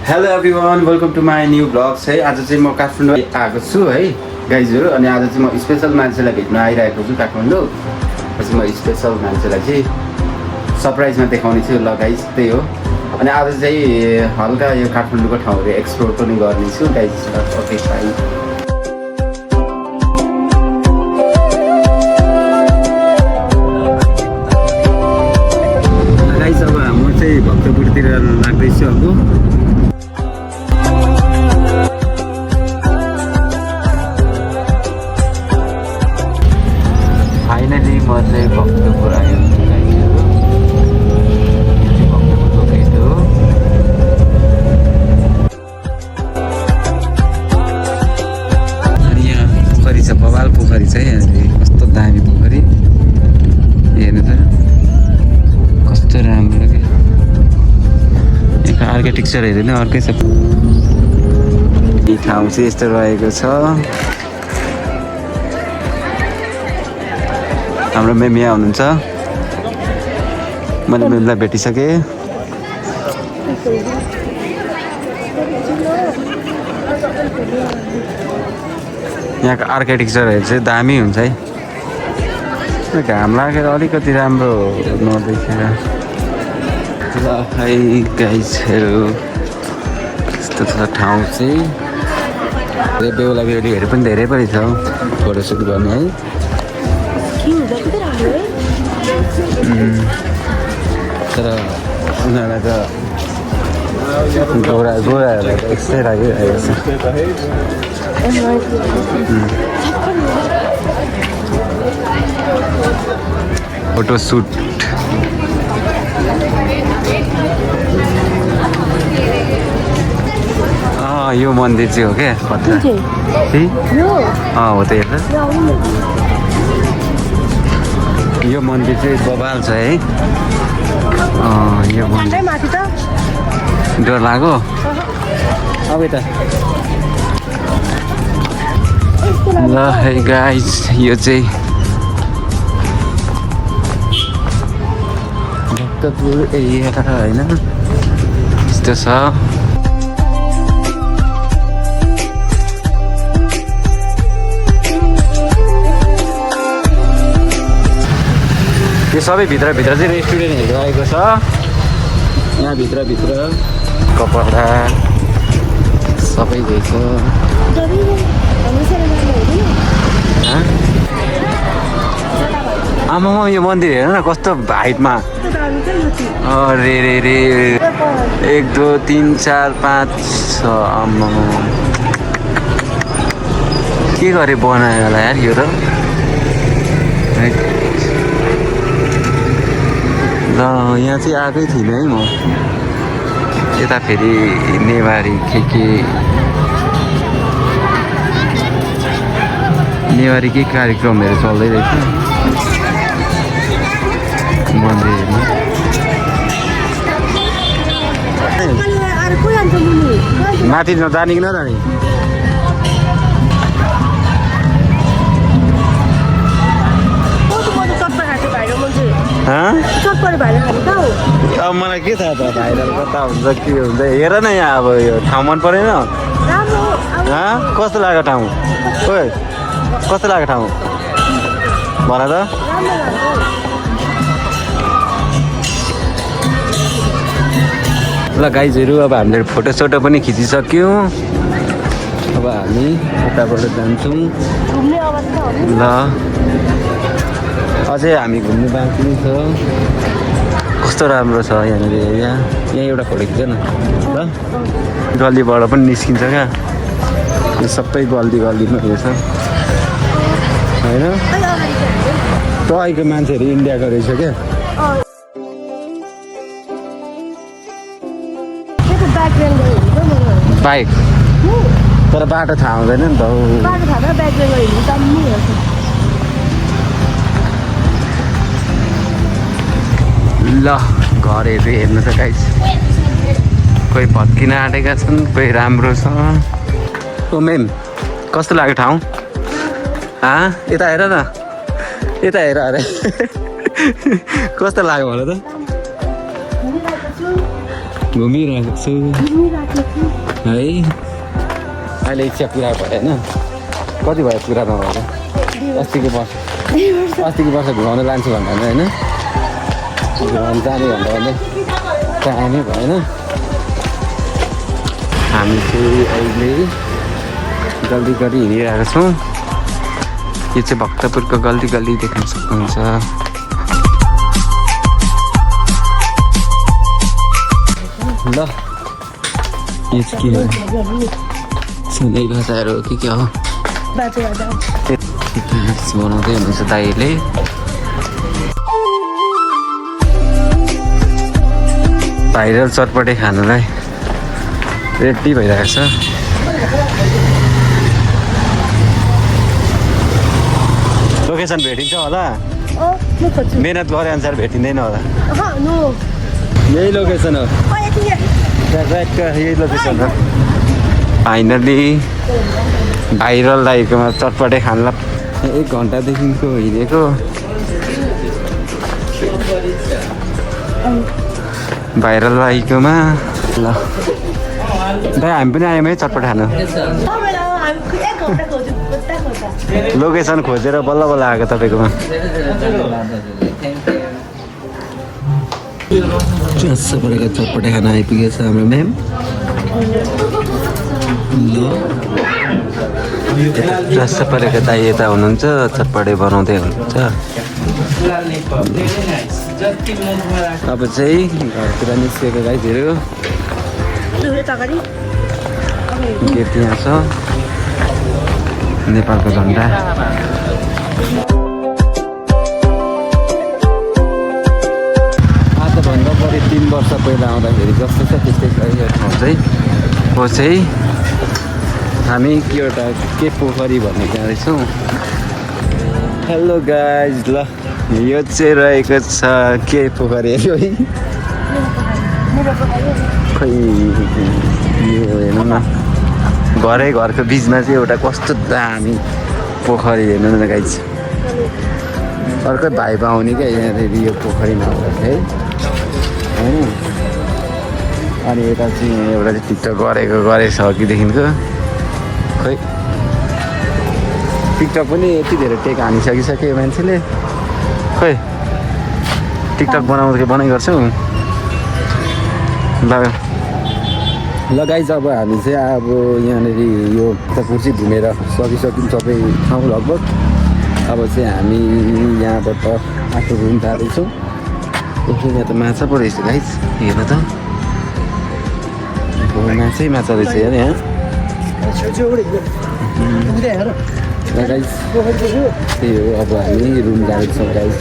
Hello everyone, welcome to my new blogs है। आज चाहिँ म काठमाडौँ आएको छु है गाइजहरू। अनि आज चाहिँ म स्पेसल मान्छेलाई भेट्न आइरहेको छु काठमाडौँ। पछि म स्पेसल मान्छेलाई चाहिँ सरप्राइजमा देखाउने छु। ल गाइज त्यही हो। अनि आज चाहिँ हल्का यो काठमाडौँको ठाउँहरू एक्सप्लोर पनि गर्नेछु गाइज। Okay bye. गाइज अब म चाहिँ भक्तपुरतिर लाग्दैछु अब। फाइनली म चाहिँ भक्तपुर आयो गाइजहरू। यो चाहिँ भक्तपुरको गेट हो। अनि यहाँ पोखरी छ, बवाल पोखरी छ। यहाँनिर कस्तो दामी पोखरी हेर्नु त, कस्तो राम्रो क्या। यहाँको आर्किटेक्चर हेर्नु अर्कै छ। यो ठाउँ चाहिँ यस्तो रहेको छ। हाम्रो मेम यहाँ हुनुहुन्छ। मैले मेमलाई भेटिसकेँ। यहाँको आर्किटेक्चरहरू चाहिँ दामी हुन्छ है। घाम लागेर अलिकति राम्रो नदेखेर। ल है गाइजहरू, यस्तो छ ठाउँ चाहिँ। बेहुला बेहुलीहरू पनि धेरै पनि छ फोटोसुट गर्ने है। तर उनीहरूलाई त गोराहरूलाई त यस्तै लागिरहेको छ। फोटोसुट यो मन्दिर चाहिँ हो क्या पत्ता हो त। हेर्दा यो मन्दिर चाहिँ बवाल छ है। यो मन्दिर डर लाग्यो अब यता। ल है गाइज, यो चाहिँ भक्तपुर एरिया होइन, यस्तो छ। यो सबै भित्रभित्र चाहिँ रेस्टुरेन्टहरू आएको छ। यहाँ भित्रभित्र कपडा सबै रहेछ। आमामा यो मन्दिर हेर न कस्तो हाइटमा। अरे रे रे 1 2 3 4 5 6 आमामा के गरे बनायो होला यार यो त। ल यहाँ चाहिँ आएकै थिइनँ है म। यता फेरि नेवारी के कार्यक्रमहरू चल्दै रहेछ मन्दिरमा। माथि नजाने कि नजाने? अब मलाई के थाहा त भाइरल कता हुन्छ के हुन्छ। हेर न यहाँ अब यो ठाउँ मन परेन? कस्तो लाग्यो ठाउँ? ओए कस्तो लाग्यो ठाउँ भन त। ल गाइजहरू, अब हामीले फोटोसोटो पनि खिचिसक्यौँ। अब हामी उताबाट जान्छौँ। ल अझै हामी घुम्नु बाँकी छ। कस्तो राम्रो छ यहाँनिर एरिया। यहाँ एउटा फोटो खिच न ल। गल्लीबाट पनि निस्किन्छ क्या। यो सबै गल्लीमा रहेछ होइन। टयको मान्छेहरू इन्डियाको रहेछ क्या। बाइक तर बाटो थाहा हुँदैन नि त। ल घरहरू हेर्नु त गाइस, कोही भत्किन आँटेका छन्, कोही राम्रो छ। ओ मेम कस्तो लाग्यो ठाउँ? यता हेर न, यता हेर। अरे कस्तो लाग्यो भन त। घुमिरहेको छु है। अहिले इच्छा पुरा भयो होइन? कति भयो पुरा नभएर? अस्तिको वर्ष घुमाउनु लान्छु भन्दा होइन? घुमाउनु जाने भन्दा टाइमै भएन। हामी चाहिँ अहिले गल्ती गरी हिँडिरहेको छौँ। यो चाहिँ भक्तपुरको गल्ती देख्न सक्नुहुन्छ। ल यो चाहिँ के हो? सुनै भाषाहरू हो कि क्या हो? बनाउँदै हुनुहुन्छ दाइले। भाइरल चटपटे खानुलाई रेडी भइरहेको छ। लोकेसन भेटिन्छ होला? मेहनत गरे अनुसार भेटिँदैन होला। यही लोकेसन हो, यही लोकेसन हो। फाइनली भाइरल दाइकोमा चटपटे खानलाई 1 घन्टादेखिको हिँडेको। भाइरल दाइकोमा ल दाइ हामी पनि आयौँ है चटपटे खानु। लोकेसन खोजेर बल्ल बल्ल आएको तपाईँकोमा। चुच्च परेको चटपटे खाना आइपुगेछ हाम्रो म्याम। ल चुच्च परेको दाइ यता हुनुहुन्छ, चटपटे बनाउँदै हुनुहुन्छ। अब चाहिँ घरतिर निस्केको गाईहरू। गेट यहाँ छ, नेपालको झन्डा। आजभन्दा बढी 3 वर्ष पहिला आउँदाखेरि जस्तो छ त्यस्तै छ यो ठाउँ चाहिँ। हो चाहिँ हामी एउटा के पोखरी भन्ने जाँदैछौँ। हेलो गाइज, ल यो चाहिँ रहेको छ के पोखरी है? खै यो हेर्नु न, घरको बिचमा चाहिँ एउटा कस्तो दामी पोखरी हेर्नु न गाइज। अर्कै भाइ पाउने क्या यहाँनिर यो पोखरीमा है। अनि यता चाहिँ एउटा चाहिँ टिकटक गरेछ अघिदेखिको। खै टिकटक पनि यति धेरै टेक हानिसकिसक्यो मान्छेले। खै टिकटक बनाइ गर्छौँ। ल गाइज, अब हामी चाहिँ अब यहाँनिर यो भक्तपुर चाहिँ घुमेर सकिसक्यौँ सबै ठाउँ लगभग। अब चाहिँ हामी यहाँबाट आफ्नो रुम जाँदैछौँ। यहाँ त माछा पो रहेछ गाइज, हेर्नु त माछा रहेछ हेर यहाँ। गाइज त्यही हो, अब हामी रुम जाँदैछौँ गाइज।